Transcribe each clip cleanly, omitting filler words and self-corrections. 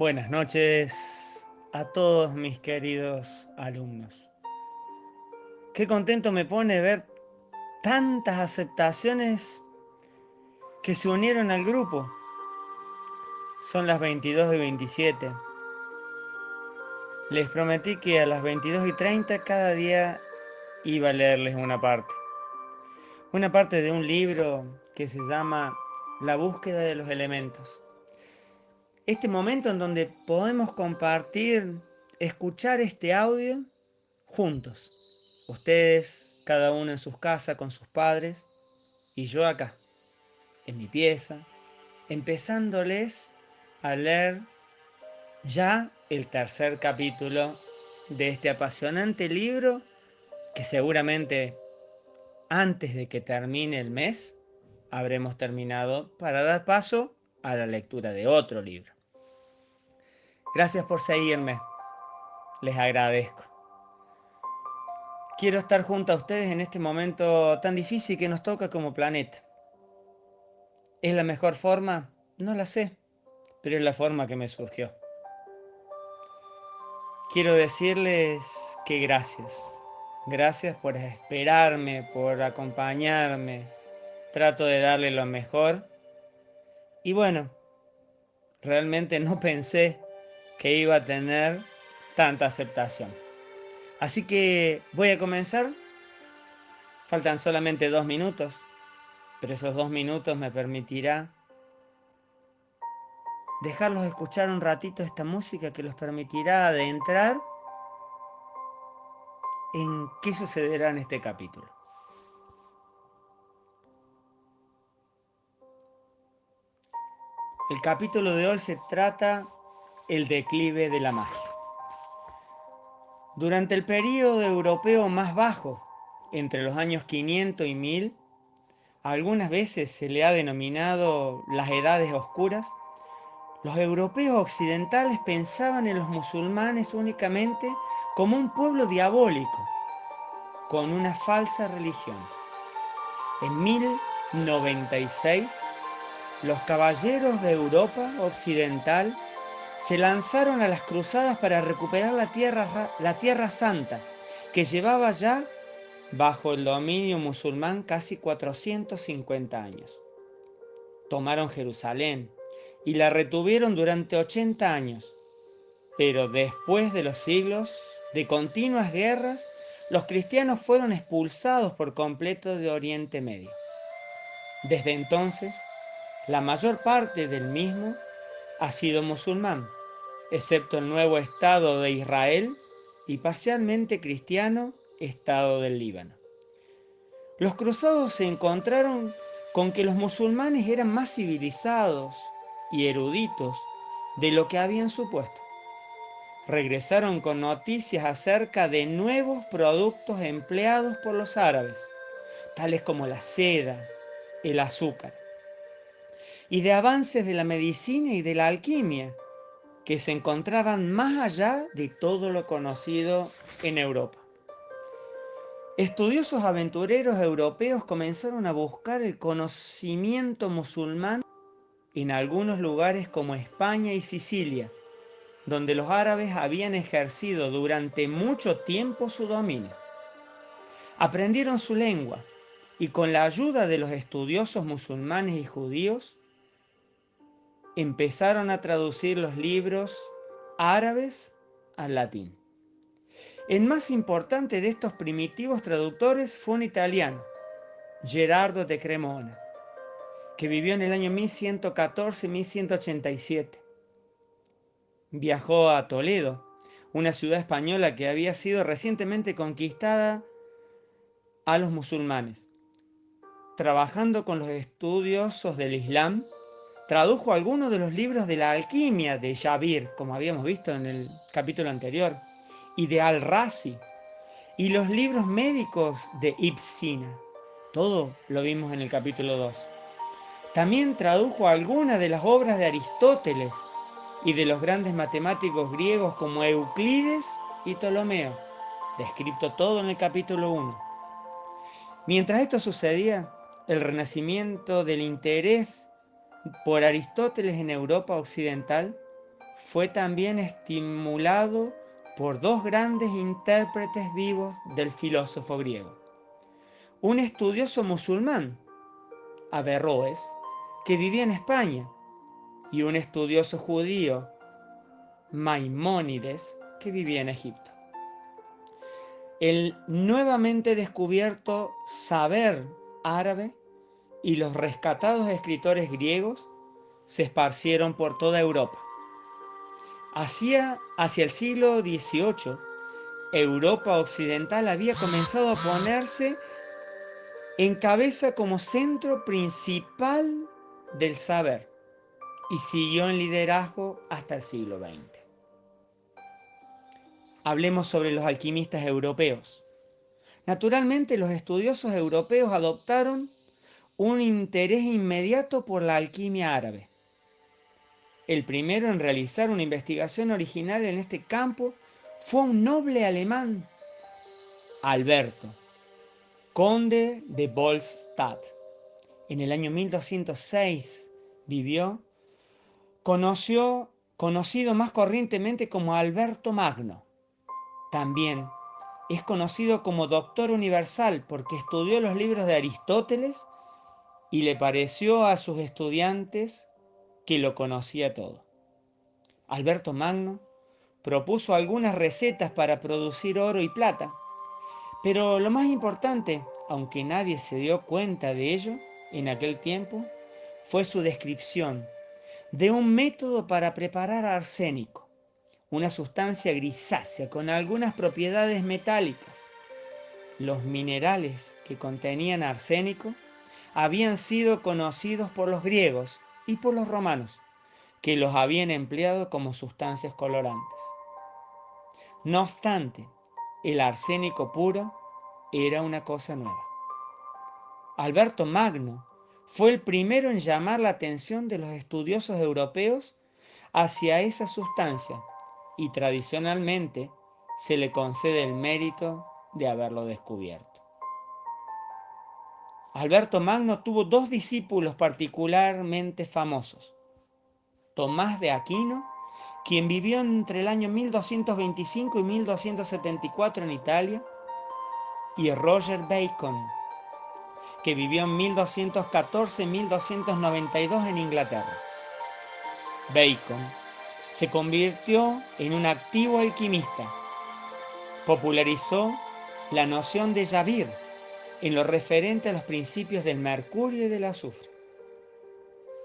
Buenas noches a todos mis queridos alumnos. Qué contento me pone ver tantas aceptaciones que se unieron al grupo. Son las 22:27. Les prometí que a las 22:30 cada día iba a leerles una parte. Una parte de un libro que se llama La búsqueda de los elementos. Este momento en donde podemos compartir, escuchar este audio juntos. Ustedes, cada uno en sus casas con sus padres, y yo acá, en mi pieza, empezándoles a leer ya el tercer capítulo de este apasionante libro que seguramente antes de que termine el mes habremos terminado para dar paso a la lectura de otro libro. Gracias por seguirme, les agradezco. Quiero estar junto a ustedes en este momento tan difícil que nos toca como planeta. ¿Es la mejor forma? No la sé, pero es la forma que me surgió. Quiero decirles que gracias. Gracias por esperarme, por acompañarme. Trato de darle lo mejor. Y bueno, realmente no pensé que iba a tener tanta aceptación. Así que voy a comenzar. Faltan solamente 2 minutos, pero esos 2 minutos me permitirá dejarlos escuchar un ratito esta música que los permitirá adentrar en qué sucederá en este capítulo. El capítulo de hoy se trata el declive de la magia. Durante el período europeo más bajo, entre los años 500 y 1000, algunas veces se le ha denominado las edades oscuras, los europeos occidentales pensaban en los musulmanes únicamente como un pueblo diabólico, con una falsa religión. En 1096, los caballeros de Europa occidental se lanzaron a las cruzadas para recuperar la tierra Santa, que llevaba ya bajo el dominio musulmán casi 450 años. Tomaron Jerusalén y la retuvieron durante 80 años, pero después de los siglos de continuas guerras, los cristianos fueron expulsados por completo de Oriente Medio. Desde entonces, la mayor parte del mismo ha sido musulmán, excepto el nuevo Estado de Israel y parcialmente cristiano Estado del Líbano. Los cruzados se encontraron con que los musulmanes eran más civilizados y eruditos de lo que habían supuesto. Regresaron con noticias acerca de nuevos productos empleados por los árabes, tales como la seda, el azúcar, y de avances de la medicina y de la alquimia, que se encontraban más allá de todo lo conocido en Europa. Estudiosos aventureros europeos comenzaron a buscar el conocimiento musulmán en algunos lugares como España y Sicilia, donde los árabes habían ejercido durante mucho tiempo su dominio. Aprendieron su lengua y con la ayuda de los estudiosos musulmanes y judíos, empezaron a traducir los libros árabes al latín. El más importante de estos primitivos traductores fue un italiano, Gerardo de Cremona, que vivió en el año 1114-1187. Viajó a Toledo, una ciudad española que había sido recientemente conquistada a los musulmanes. Trabajando con los estudiosos del Islam, tradujo algunos de los libros de la alquimia de Jabir, como habíamos visto en el capítulo anterior, y de Al-Razi, y los libros médicos de Ibn Sina. Todo lo vimos en el capítulo 2. También tradujo algunas de las obras de Aristóteles y de los grandes matemáticos griegos como Euclides y Ptolomeo, descrito todo en el capítulo 1. Mientras esto sucedía, el renacimiento del interés por Aristóteles en Europa occidental fue también estimulado por dos grandes intérpretes vivos del filósofo griego. Un estudioso musulmán, Averroes, que vivía en España, y un estudioso judío, Maimónides, que vivía en Egipto. El nuevamente descubierto saber árabe y los rescatados escritores griegos se esparcieron por toda Europa. Hacia el siglo XVIII, Europa occidental había comenzado a ponerse en cabeza como centro principal del saber y siguió en liderazgo hasta el siglo XX. Hablemos sobre los alquimistas europeos. Naturalmente, los estudiosos europeos adoptaron un interés inmediato por la alquimia árabe. El primero en realizar una investigación original en este campo fue un noble alemán, Alberto, conde de Bolstadt. En el año 1206 vivió, conocido más corrientemente como Alberto Magno. También es conocido como Doctor Universal porque estudió los libros de Aristóteles y le pareció a sus estudiantes que lo conocía todo. Alberto Magno propuso algunas recetas para producir oro y plata, pero lo más importante, aunque nadie se dio cuenta de ello en aquel tiempo, fue su descripción de un método para preparar arsénico, una sustancia grisácea con algunas propiedades metálicas. Los minerales que contenían arsénico habían sido conocidos por los griegos y por los romanos, que los habían empleado como sustancias colorantes. No obstante, el arsénico puro era una cosa nueva. Alberto Magno fue el primero en llamar la atención de los estudiosos europeos hacia esa sustancia y tradicionalmente se le concede el mérito de haberlo descubierto. Alberto Magno tuvo dos discípulos particularmente famosos: Tomás de Aquino, quien vivió entre el año 1225 y 1274 en Italia, y Roger Bacon, que vivió en 1214 y 1292 en Inglaterra. Bacon se convirtió en un activo alquimista. Popularizó la noción de Yavir en lo referente a los principios del mercurio y del azufre.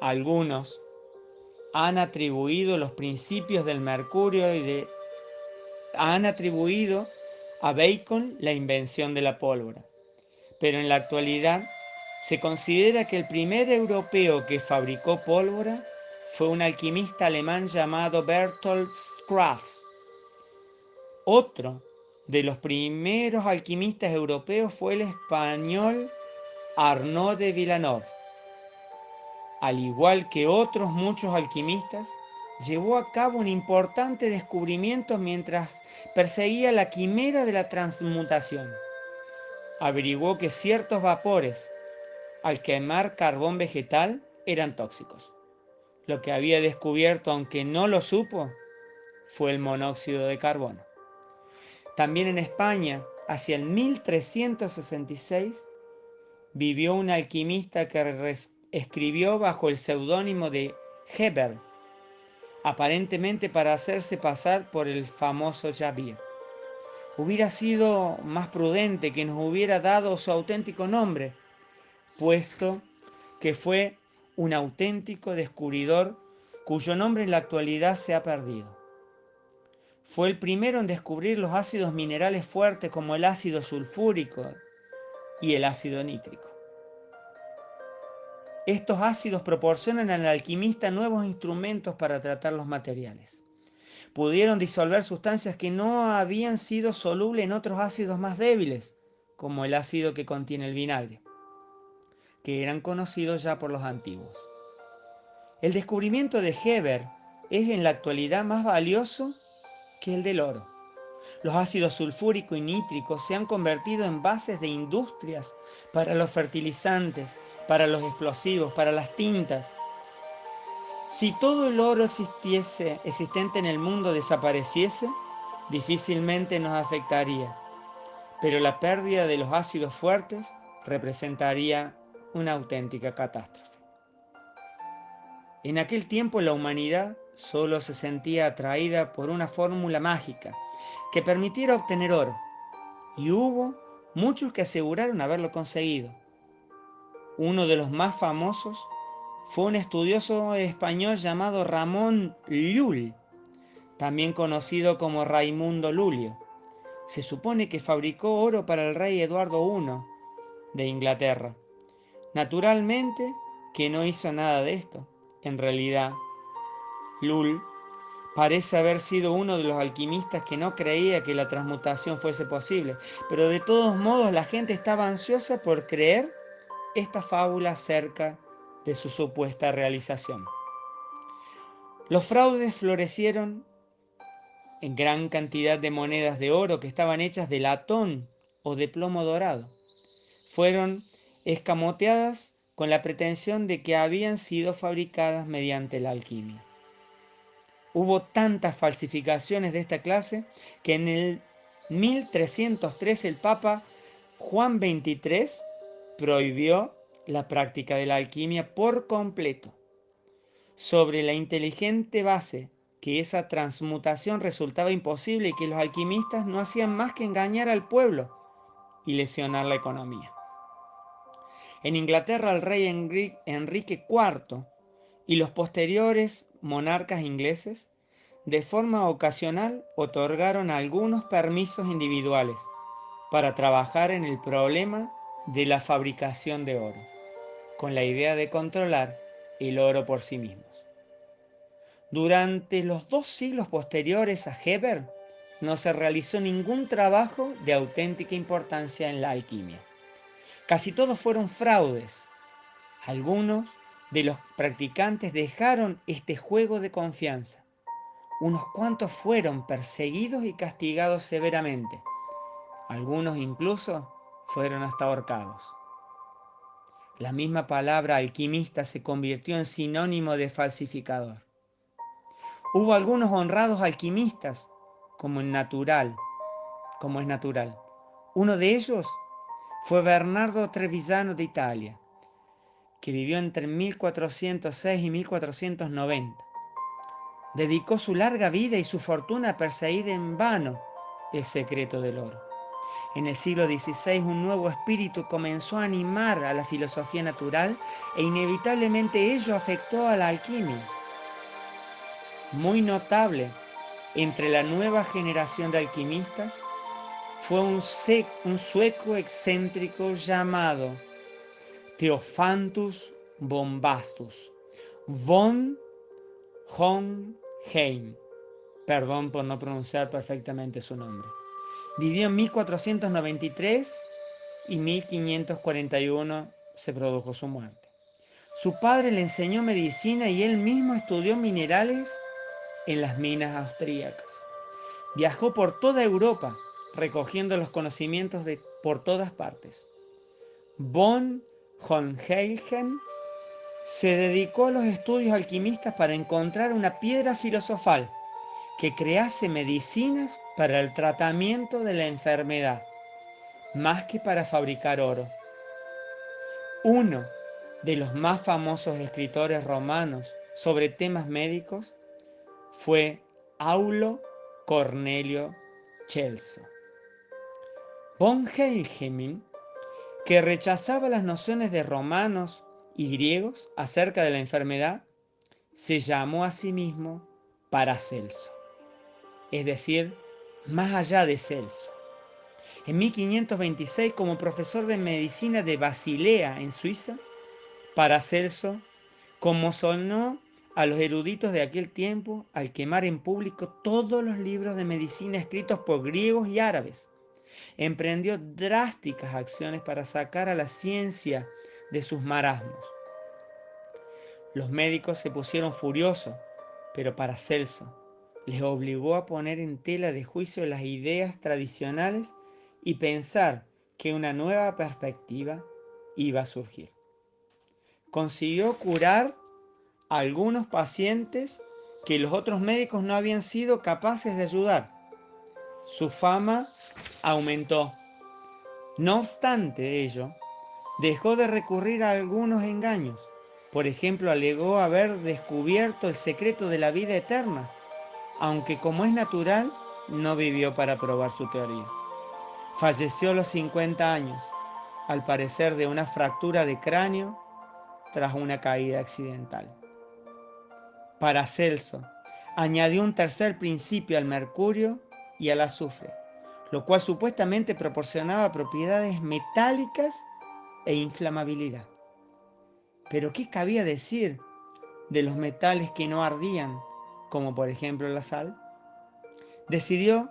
Algunos han atribuido los principios del mercurio han atribuido a Bacon la invención de la pólvora, pero en la actualidad se considera que el primer europeo que fabricó pólvora fue un alquimista alemán llamado Bertolt Crafts. Otro de los primeros alquimistas europeos fue el español Arnaud de Villeneuve. Al igual que otros muchos alquimistas, llevó a cabo un importante descubrimiento mientras perseguía la quimera de la transmutación. Averiguó que ciertos vapores, al quemar carbón vegetal, eran tóxicos. Lo que había descubierto, aunque no lo supo, fue el monóxido de carbono. También en España, hacia el 1366, vivió un alquimista que escribió bajo el seudónimo de Geber, aparentemente para hacerse pasar por el famoso Yavir. Hubiera sido más prudente que nos hubiera dado su auténtico nombre, puesto que fue un auténtico descubridor cuyo nombre en la actualidad se ha perdido. Fue el primero en descubrir los ácidos minerales fuertes como el ácido sulfúrico y el ácido nítrico. Estos ácidos proporcionan al alquimista nuevos instrumentos para tratar los materiales. Pudieron disolver sustancias que no habían sido solubles en otros ácidos más débiles, como el ácido que contiene el vinagre, que eran conocidos ya por los antiguos. El descubrimiento de Geber es en la actualidad más valioso que el del oro. Los ácidos sulfúrico y nítrico se han convertido en bases de industrias para los fertilizantes, para los explosivos, para las tintas. Si todo el oro existente en el mundo desapareciese, difícilmente nos afectaría, pero la pérdida de los ácidos fuertes representaría una auténtica catástrofe. En aquel tiempo la humanidad solo se sentía atraída por una fórmula mágica que permitiera obtener oro, y hubo muchos que aseguraron haberlo conseguido. Uno de los más famosos fue un estudioso español llamado Ramón Llull, también conocido como Raimundo Lulio. Se supone que fabricó oro para el rey Eduardo I de Inglaterra. Naturalmente que no hizo nada de esto. En realidad, Lull parece haber sido uno de los alquimistas que no creía que la transmutación fuese posible, pero de todos modos la gente estaba ansiosa por creer esta fábula acerca de su supuesta realización. Los fraudes florecieron en gran cantidad de monedas de oro que estaban hechas de latón o de plomo dorado. Fueron escamoteadas con la pretensión de que habían sido fabricadas mediante la alquimia. Hubo tantas falsificaciones de esta clase que en el 1303 el Papa Juan XXIII prohibió la práctica de la alquimia por completo, sobre la inteligente base que esa transmutación resultaba imposible y que los alquimistas no hacían más que engañar al pueblo y lesionar la economía. En Inglaterra el rey Enrique IV y los posteriores monarcas ingleses de forma ocasional otorgaron algunos permisos individuales para trabajar en el problema de la fabricación de oro, con la idea de controlar el oro por sí mismos. Durante los 2 siglos posteriores a Weber no se realizó ningún trabajo de auténtica importancia en la alquimia. Casi todos fueron fraudes. Algunos de los practicantes dejaron este juego de confianza. Unos cuantos fueron perseguidos y castigados severamente. Algunos incluso fueron hasta ahorcados. La misma palabra alquimista se convirtió en sinónimo de falsificador. Hubo algunos honrados alquimistas, como es natural. Uno de ellos fue Bernardo Trevisano de Italia, que vivió entre 1406 y 1490. Dedicó su larga vida y su fortuna a perseguir en vano el secreto del oro. En el siglo XVI un nuevo espíritu comenzó a animar a la filosofía natural e inevitablemente ello afectó a la alquimia. Muy notable entre la nueva generación de alquimistas fue un sueco excéntrico llamado Theophantus Bombastus von Hohenheim. Perdón por no pronunciar perfectamente su nombre. Vivió en 1493 y 1541 se produjo su muerte. Su padre le enseñó medicina y él mismo estudió minerales en las minas austríacas. Viajó por toda Europa recogiendo los conocimientos por todas partes. Von Hohenheim se dedicó a los estudios alquimistas para encontrar una piedra filosofal que crease medicinas para el tratamiento de la enfermedad, más que para fabricar oro. Uno de los más famosos escritores romanos sobre temas médicos fue Aulo Cornelio Celso. Von Hohenheim, que rechazaba las nociones de romanos y griegos acerca de la enfermedad, se llamó a sí mismo Paracelso, es decir, más allá de Celso. En 1526, como profesor de medicina de Basilea, en Suiza, Paracelso conmocionó a los eruditos de aquel tiempo al quemar en público todos los libros de medicina escritos por griegos y árabes. Emprendió drásticas acciones para sacar a la ciencia de sus marasmos. Los médicos se pusieron furiosos, pero Paracelso les obligó a poner en tela de juicio las ideas tradicionales y pensar que una nueva perspectiva iba a surgir. Consiguió curar a algunos pacientes que los otros médicos no habían sido capaces de ayudar. Su fama aumentó. No obstante ello, dejó de recurrir a algunos engaños. Por ejemplo, alegó haber descubierto el secreto de la vida eterna, aunque como es natural, no vivió para probar su teoría. Falleció a los 50 años, al parecer de una fractura de cráneo tras una caída accidental. Paracelso añadió un tercer principio al mercurio y al azufre, lo cual supuestamente proporcionaba propiedades metálicas e inflamabilidad. Pero ¿qué cabía decir de los metales que no ardían, como por ejemplo la sal? Decidió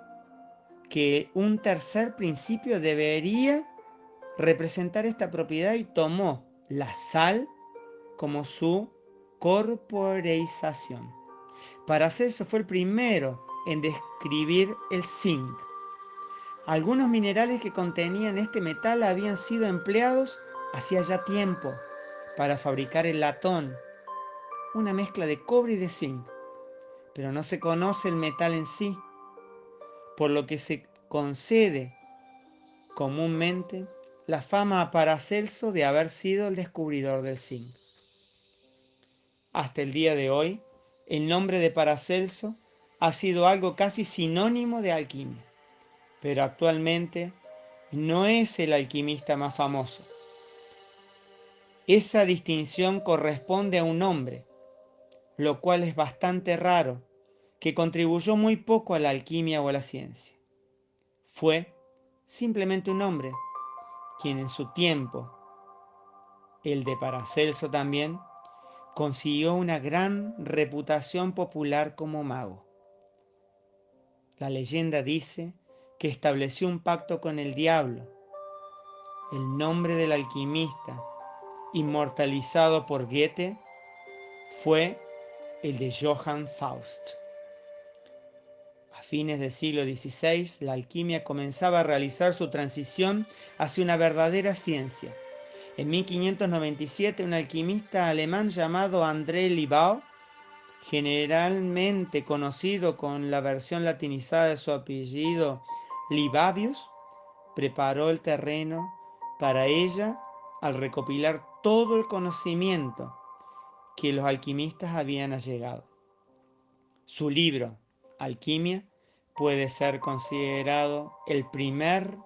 que un tercer principio debería representar esta propiedad y tomó la sal como su corporeización. Paracelso fue el primero en describir el zinc. Algunos minerales que contenían este metal habían sido empleados hacía ya tiempo para fabricar el latón, una mezcla de cobre y de zinc, pero no se conoce el metal en sí, por lo que se concede comúnmente la fama a Paracelso de haber sido el descubridor del zinc. Hasta el día de hoy, el nombre de Paracelso ha sido algo casi sinónimo de alquimia, pero actualmente no es el alquimista más famoso. Esa distinción corresponde a un hombre, lo cual es bastante raro, que contribuyó muy poco a la alquimia o a la ciencia. Fue simplemente un hombre, quien en su tiempo, el de Paracelso también, consiguió una gran reputación popular como mago. La leyenda dice que estableció un pacto con el diablo. El nombre del alquimista, inmortalizado por Goethe, fue el de Johann Faust. A fines del siglo XVI, la alquimia comenzaba a realizar su transición hacia una verdadera ciencia. En 1597, un alquimista alemán llamado André Libau, generalmente conocido con la versión latinizada de su apellido Libavius, preparó el terreno para ella al recopilar todo el conocimiento que los alquimistas habían allegado. Su libro, Alquimia, puede ser considerado el primer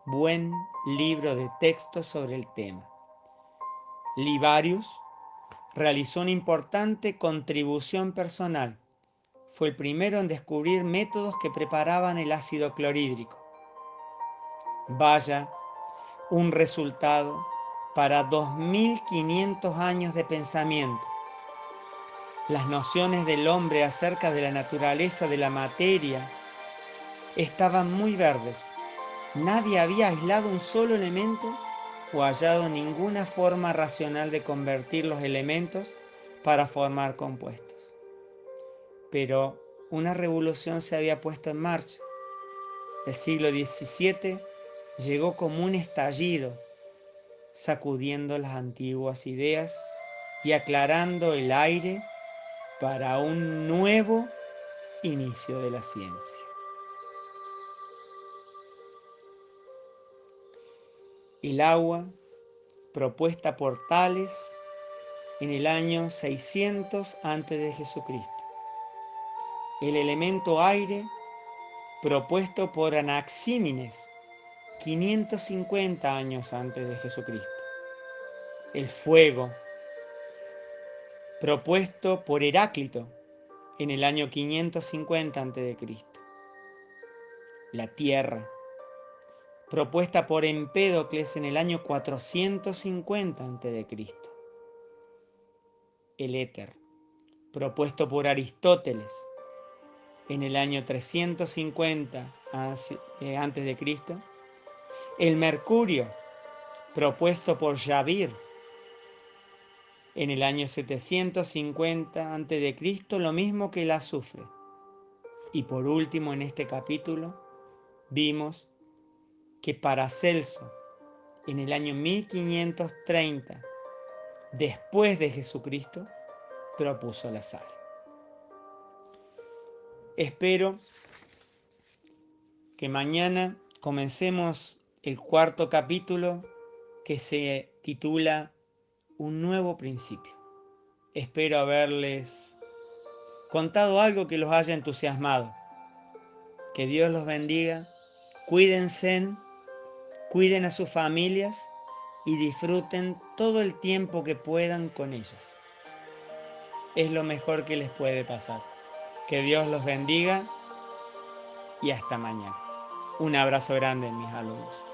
buen libro de texto sobre el tema. Libarius realizó una importante contribución personal. Fue el primero en descubrir métodos que preparaban el ácido clorhídrico. Vaya, un resultado para 2500 años de pensamiento. Las nociones del hombre acerca de la naturaleza de la materia estaban muy verdes. Nadie había aislado un solo elemento o hallado ninguna forma racional de convertir los elementos para formar compuestos. Pero una revolución se había puesto en marcha. El siglo XVII llegó como un estallido, sacudiendo las antiguas ideas y aclarando el aire para un nuevo inicio de la ciencia. El agua, propuesta por Tales en el año 600 a.C. El elemento aire, propuesto por Anaxímenes 550 años antes de Jesucristo. El fuego, propuesto por Heráclito en el año 550 a.C. La tierra, propuesta por Empédocles en el año 450 a.C. El éter, propuesto por Aristóteles en el año 350 a.C. El mercurio, propuesto por Javier en el año 750 a.C., lo mismo que el azufre. Y por último, en este capítulo, vimos que Paracelso, en el año 1530, después de Jesucristo, propuso la sal. Espero que mañana comencemos el cuarto capítulo que se titula Un nuevo principio. Espero haberles contado algo que los haya entusiasmado. Que Dios los bendiga. Cuídense, cuiden a sus familias y disfruten todo el tiempo que puedan con ellas. Es lo mejor que les puede pasar. Que Dios los bendiga y hasta mañana. Un abrazo grande, mis alumnos.